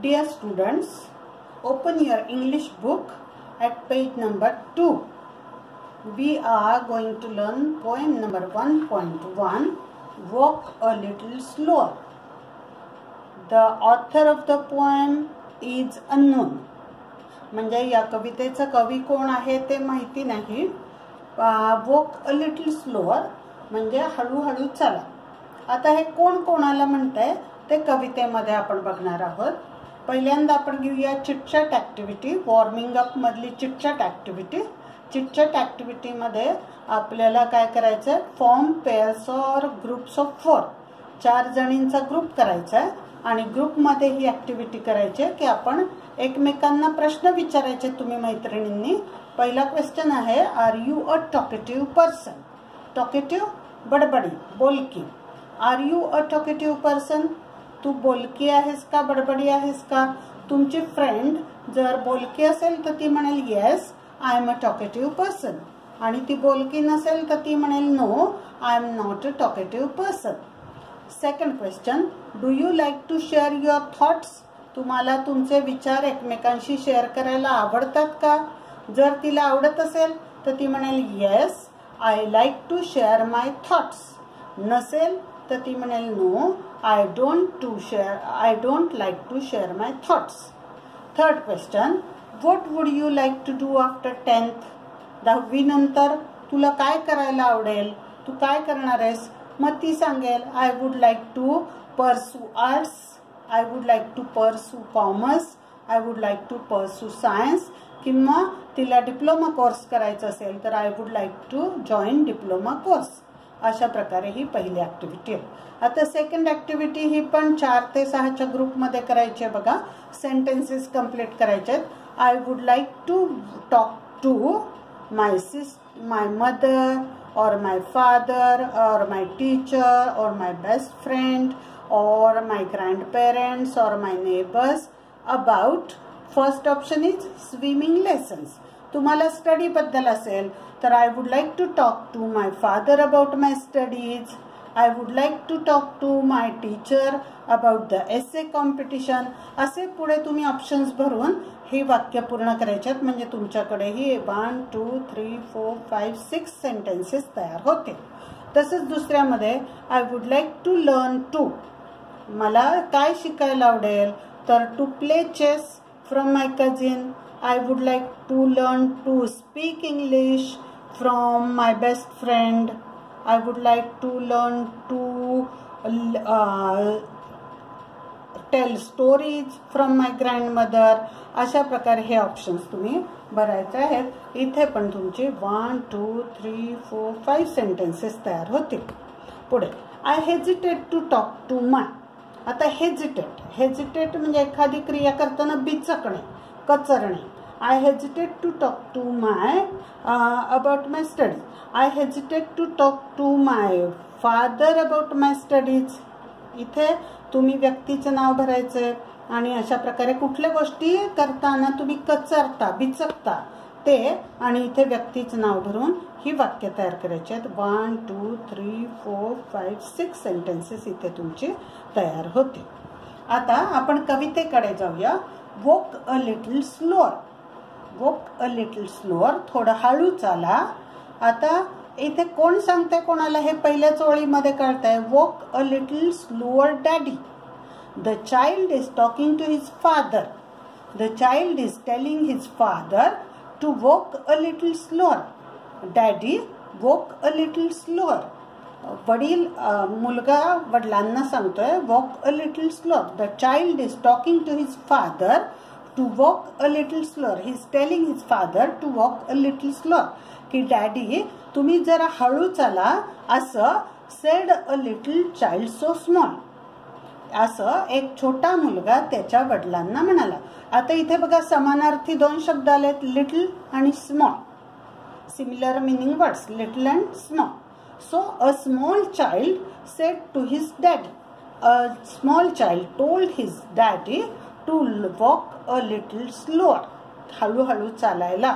Dear students, open your English book at page number 2. We are going to learn poem number 1.1, Walk a Little Slower. The author of the poem is unknown. म्हणजे या कवितेचा कवी कोण आहे ते माहिती नाही. वॉक अ लिटिल स्लोअर म्हणजे हळूहळू चला. आता हे कोण कोणाला म्हणतंय ते कवितेमध्ये आपण बघणार आहोत. पहिल्यांदा आपण घेऊया चिटचॅट ॲक्टिव्हिटी. वॉर्मिंग अप मधली चिटचॅट ॲक्टिव्हिटी. चिटचॅट ॲक्टिव्हिटीमध्ये आपल्याला काय करायचं आहे, फॉर्म पेअर्स और ग्रुप्स ऑफ 4. 4 जणींचा ग्रुप करायचा आहे आणि ग्रुपमध्ये ही ॲक्टिव्हिटी करायची आहे की आपण एकमेकांना प्रश्न विचारायचे तुम्ही मैत्रिणींनी. पहिला क्वेश्चन आहे, are you a talkative person? Talkative बडबडी, बोलकी. Are you a talkative person? तू बोलकी आहेस का, बडबडी आहेस का? तुमची फ्रेंड जर बोलकी असेल तर ती म्हणेल yes I am a talkative person, आणि ती बोलकी नसेल तर ती म्हणेल no I am not a talkative person. Second question, do you like to share your thoughts? तुम्हाला तुमचे विचार एकमेकांशी शेअर करायला आवडतात का? जर तिला आवडत असेल तर ती म्हणेल yes I like to share my thoughts. नसेल तर ती म्हणेल no I don't like to share my thoughts. Third question, what would you like to do after 10th? 10वी नंतर तुला काय करायला आवडेल? तू काय करणार आहेस? मग ती सांगेल I would like to pursue arts, I would like to pursue commerce, I would like to pursue science. किंवा तिला डिप्लोमा कोर्स करायचा असेल तर I would like to join diploma course. अशा प्रकारे ही पहिली ॲक्टिव्हिटी आहे. आता सेकंड ॲक्टिव्हिटी ही पण 4 ते 6च्या ग्रुपमध्ये करायची आहे. बघा, सेंटेन्सेस कंप्लीट करायचे आहेत. I would like to talk to my mother or my father or my teacher or my best friend or my grandparents or my neighbors about. First option is swimming lessons. तुम्हाला study बद्दल असेल तर I would like to talk to my father about my studies. I would like to talk to my teacher about the essay competition. असे पुढे तुम्ही options भरून हे वाक्य पूर्ण करायचे आहेत. म्हणजे तुमच्याकडे ही 1 2 3 4 5 6 सेंटेन्सेस तयार होते. तसंच दुसऱ्यामध्ये I would like to learn to. मला काय शिकायला आवडेल तर to play chess from my cousin. I would like to learn to speak English from my best friend. I would like to learn to tell stories from my grandmother. अशा प्रकारे हे options तुम्ही भरायचे आहेत. इथे पण तुमचे 1 2 3 4 5 सेंटेन्सेस तयार होतील. पुढे I hesitate to talk to my. आता हेजिटेट म्हणजे एखादी क्रिया करताना बिचकणे, कचरणे. I hesitate to talk to my about my studies. I hesitate to talk to my father about my studies. इथे तुम्ही व्यक्तीचं नाव भरायचंय आणि अशा प्रकारे कुठल्या गोष्टी करताना तुम्ही कचरता, बिचकता ते, आणि इथे व्यक्तीचं नाव भरून ही वाक्य तयार करायची आहेत. 1 2 3 4 5 6 सेंटेन्सेस इथे तुमची तयार होते. आता आपण कवितेकडे जाऊया. Walk a little slower. Walk a little slower, थोडं हळू चाला. आता इथे कोण सांगते कोणाला हे पहिल्याच ओळीमध्ये कळतंय. Walk a little slower daddy. The child is talking to his father. The child is telling his father to walk a little slower. Daddy walk a little slower. वडील मुलगा वडिलांना सांगतोय walk a little slower. The child is talking to his father to walk a little slower. He is telling his father to walk a little slower. की daddy तुम्ही जरा हळू चला, असं said a little child so small. असं एक छोटा मुलगा त्याच्या वडिलांना म्हणाला. आता इथे बघा समानार्थी 2 शब्द आलेत, लिटिल आणि small. Similar meaning words, little and small. So a small child said to his daddy. A small child told his daddy to walk a little slower. हळूहळू चालायला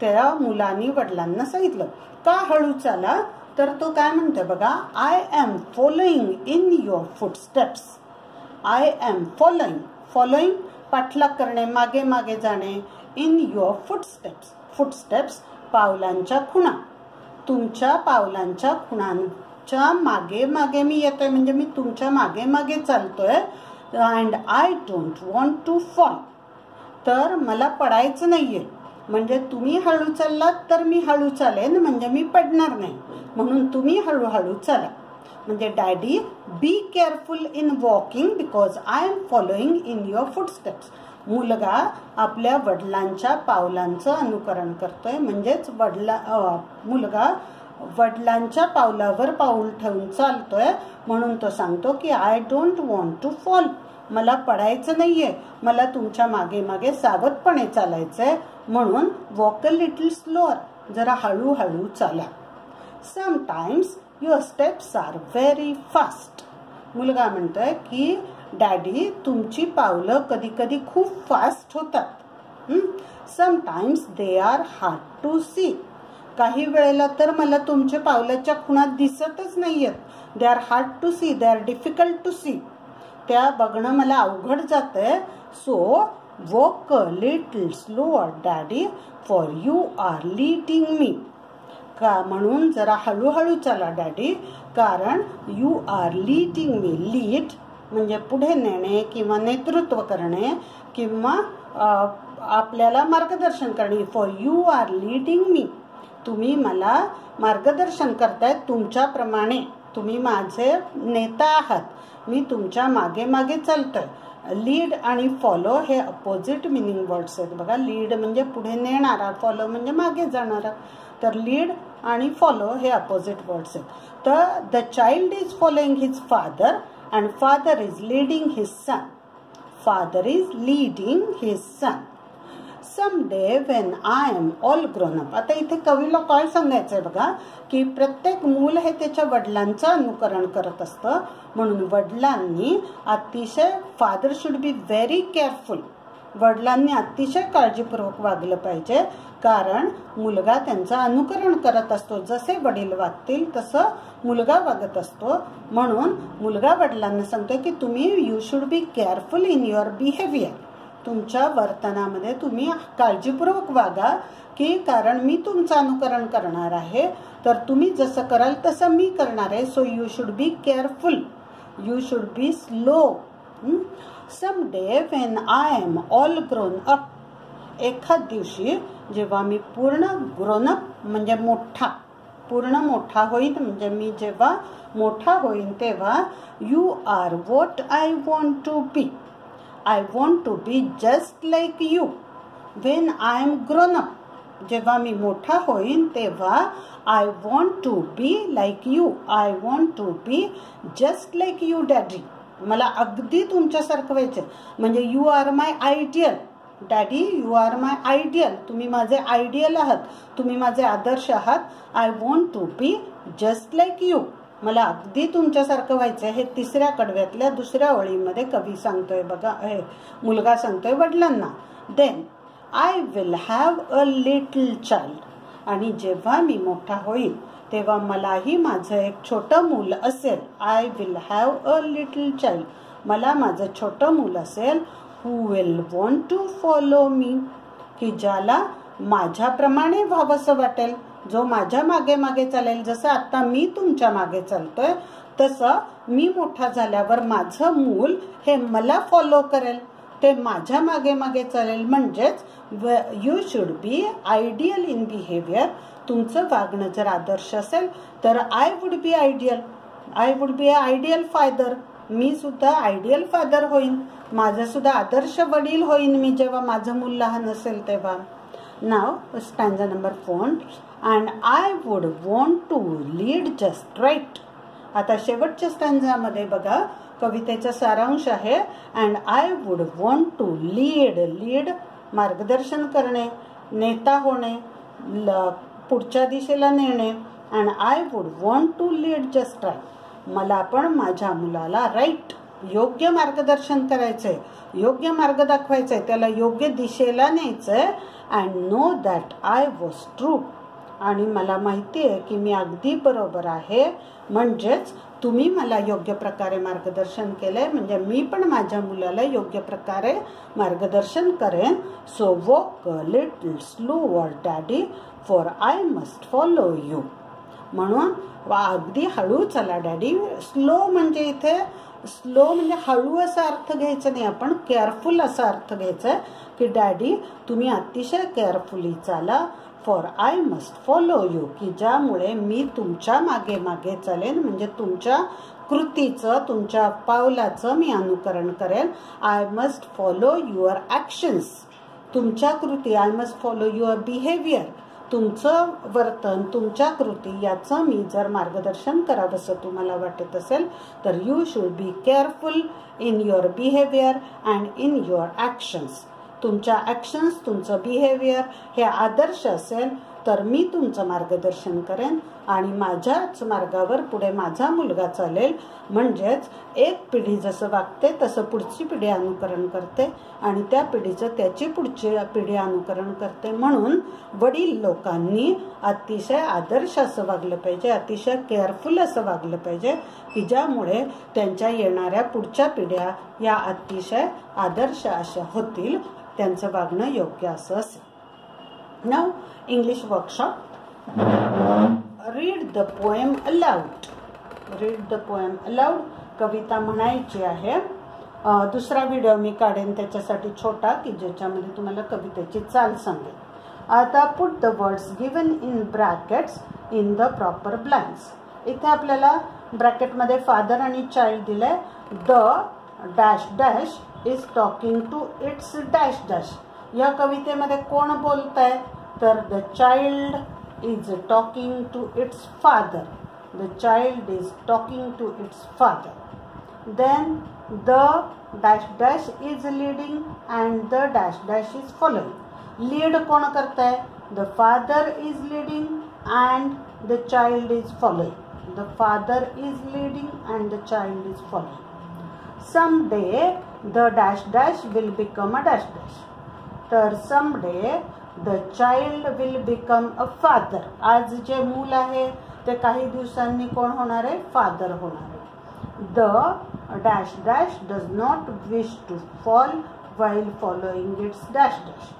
त्या मुलांनी वडिलांना सांगितलं. का हळू चाला तर तो काय म्हणतोय बघा, I am following in your footsteps. I am following. Following पाठलाग करणे, मागे मागे जाणे. In your footsteps. फुटस्टेप्स पावलांच्या खुणा. तुमच्या पावलांच्या खुणांच्या मागे मागे मी येतोय, म्हणजे मी तुमच्या मागे मागे चालतोय. And I don't want to fall. तर मला पडायचं नाहीये, म्हणजे तुम्ही हळू चाललात तर मी हळू चालेन, म्हणजे मी पडणार नाही. म्हणून तुम्ही हळूहळू चला. म्हणजे daddy be careful in walking because I am following in your footsteps. मुलगा आपल्या वडिलांच्या पावलांचं अनुकरण करतोय, म्हणजेच मुलगा वडिलांच्या पावलावर पाऊल ठेवून चालतोय. म्हणून तो सांगतो की I don't want to fall. मला पडायचं नाहीये, मला तुमच्या मागे मागे सावधपणे चालायचंय. म्हणून वॉक अ लिटिल स्लोअर. जरा हळूहळू चाला. Sometimes your steps are very fast. मुलगा म्हणतोय की डॅडी तुमची पावलं कधी कधी खूप फास्ट होतात. Sometimes they are hard to see. काही वेळेला तर मला तुमच्या पावलाच्या खुणा दिसतच नाहीयेत. They are hard to see, they are difficult to see. त्या बघणं मला अवघड जातंय. So walk a little slower daddy for you are leading me. का म्हणून जरा हळूहळू चला डॅडी, कारण you are leading me. Lead म्हणजे पुढे नेणे किंवा नेतृत्व करणे किंवा आपल्याला मार्गदर्शन करणे. फॉर यू आर लीडिंग मी. तुम्ही मला मार्गदर्शन करताय, तुमच्याप्रमाणे तुम्ही माझे नेता आहात. मी तुमच्या मागे मागे चालतोय. लीड आणि फॉलो हे अपोजिट मिनिंग वर्ड्स आहेत बघा. लीड म्हणजे पुढे नेणारा, फॉलो म्हणजे मागे जाणारा. तर लीड आणि फॉलो हे अपोजिट वर्ड्स आहेत. तर the child is following his father and father is leading his son. Father is leading his son. Someday when I am all grown up. आता इथे कवीला काय सांगायचंय बघा, की प्रत्येक मूल हे त्याच्या वडिलांचं अनुकरण करत असतं. म्हणून वडिलांनी अतिशय, father should be very careful. वडिलांनी अतिशय काळजीपूर्वक वागलं पाहिजे, कारण मुलगा त्यांचं अनुकरण करत असतो. जसे वडील वागतील तसं मुलगा वागत असतो. म्हणून मुलगा वडिलांना सांगतो की तुम्ही you should be careful in your behaviour. तुमच्या वर्तनामध्ये तुम्ही काळजीपूर्वक वागा, की कारण मी तुमचं अनुकरण करणार आहे, तर तुम्ही जसं कराल तसं मी करणार आहे. So you should be careful, you should be slow. Someday when I am all grown up. एखाद दिवशी जेव्हा मी पूर्ण ग्रोन अप म्हणजे मोठा, पूर्ण मोठा होईन, म्हणजे मी जेव्हा मोठा होईन तेव्हा you are what I want to be. I want to be just like you when I am grown up. जेव्हा मी मोठा होईन तेव्हा I want to be like you. I want to be just like you daddy. मला अगदी तुमच्यासारखं व्हायचं. म्हणजे you are my ideal daddy, you are my ideal. तुम्ही माझे आयडियल आहात, तुम्ही माझे आदर्श आहात. I want to be just like you. मला अगदी तुमच्यासारखं व्हायचंय. हे तिसऱ्या कडव्यातल्या दुसऱ्या ओळीमध्ये कवी सांगतोय बघा, मुलगा सांगतोय वडिलांना. Then I will have a little child. आणि जेव्हा मी मोठा होईल तेव्हा मलाही माझं एक छोटं मूल असेल. I will have a little child. मला माझं छोटं मूल असेल. Who will want to follow me. की ज्याला माझ्याप्रमाणे व्हावंसं वाटेल, जो माझ्या मागे मागे चालेल. जसं आता मी तुमच्या मागे चालतोय तसं मी मोठा झाल्यावर माझं मूल हे मला फॉलो करेल, ते माझ्या मागे मागे चालेल. म्हणजेच you should be ideal in behaviour. तुमचं वागणं जर आदर्श असेल तर I would be ideal. I would be ideal father. मी सुद्धा आयडियल फादर होईन. माझं सुद्धा आदर्श वडील होईन मी जेव्हा माझं मूल लहान असेल तेव्हा. नाव stanza number 4. And I would want to lead just right. आता शेवटच्या स्टँजामध्ये बघा कवितेचा सारांश आहे. And I would want to lead. Lead मार्गदर्शन करणे, नेता होणे, पुढच्या दिशेला नेणे. And I would want to lead just right. मला पण माझ्या मुलाला राईट, योग्य मार्गदर्शन करायचंय, योग्य मार्ग दाखवायचंय, त्याला योग्य दिशेला न्यायचंय. And know that I was true. आणि मला माहिती आहे की मी अगदी बरोबर आहे. म्हणजेच तुम्ही मला योग्य प्रकारे मार्गदर्शन केले म्हणजे मी पण माझ्या मुलाला योग्य प्रकारे मार्गदर्शन करेन. So walk a little slower daddy for I must follow you. म्हणून अगदी हळू चला डॅडी. स्लो म्हणजे इथे स्लो म्हणजे हळू असा अर्थ घ्यायचा नाही, आपण केअरफुल असा अर्थ घ्यायचा आहे की डॅडी तुम्ही अतिशय केअरफुली चाला. For I must follow you की ज्यामुळे मी तुमच्या मागे मागे चालेन म्हणजे तुमच्या कृतीचं तुमच्या पावलाचं मी अनुकरण करेन. I must follow your actions. तुमच्या कृती. I must follow your behaviour. तुमचं वर्तन तुमच्या कृती याचं मी जर मार्गदर्शन करावंसं तुम्हाला वाटत असेल तर you should be careful in your behaviour and in your actions. तुमच्या ॲक्शन्स तुमचं बिहेवियर हे आदर्श असेल तर मी तुमचं मार्गदर्शन करेन आणि माझ्याच मार्गावर पुढे माझा मुलगा चालेल. म्हणजेच एक पिढी जसं वागते तसं पुढची पिढी अनुकरण करते आणि त्या पिढीचं त्याची पुढची पिढी अनुकरण करते. म्हणून वडील लोकांनी अतिशय आदर्श असं वागलं पाहिजे, अतिशय केअरफुल असं वागलं पाहिजे की ज्यामुळे त्यांच्या येणाऱ्या पुढच्या पिढ्या या अतिशय आदर्श अशा होतील. त्यांचं वागणं योग्य असं असेल. Now English workshop. Read the poem aloud. Read the poem aloud. कविता म्हणायची आहे. दुसरा व्हिडिओ मी काढेन त्याच्यासाठी छोटा की ज्याच्यामध्ये तुम्हाला कवितेची चाल सांगेल. आता put the words given in brackets in the proper blanks. इथे आपल्याला ब्रॅकेटमध्ये फादर आणि चाइल्ड दिलंय. The dash dash is talking to its dash dash. या कवितेमध्ये कोण बोलतंय तर the child is talking to its father. The child is talking to its father. Then the dash dash is leading and the dash dash is following. Lead कोण करतंय? The father is leading and the child is following. The father is leading and the child is following. Someday the dash dash will become a dash dash. तर someday the child will become a father. आज जे मूल आहे ते काही दिवसांनी कोण होणार आहे? फादर होणार आहे. The dash dash does not wish to fall while following its dash dash.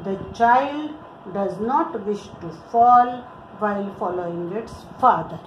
The child does not wish to fall while following its father.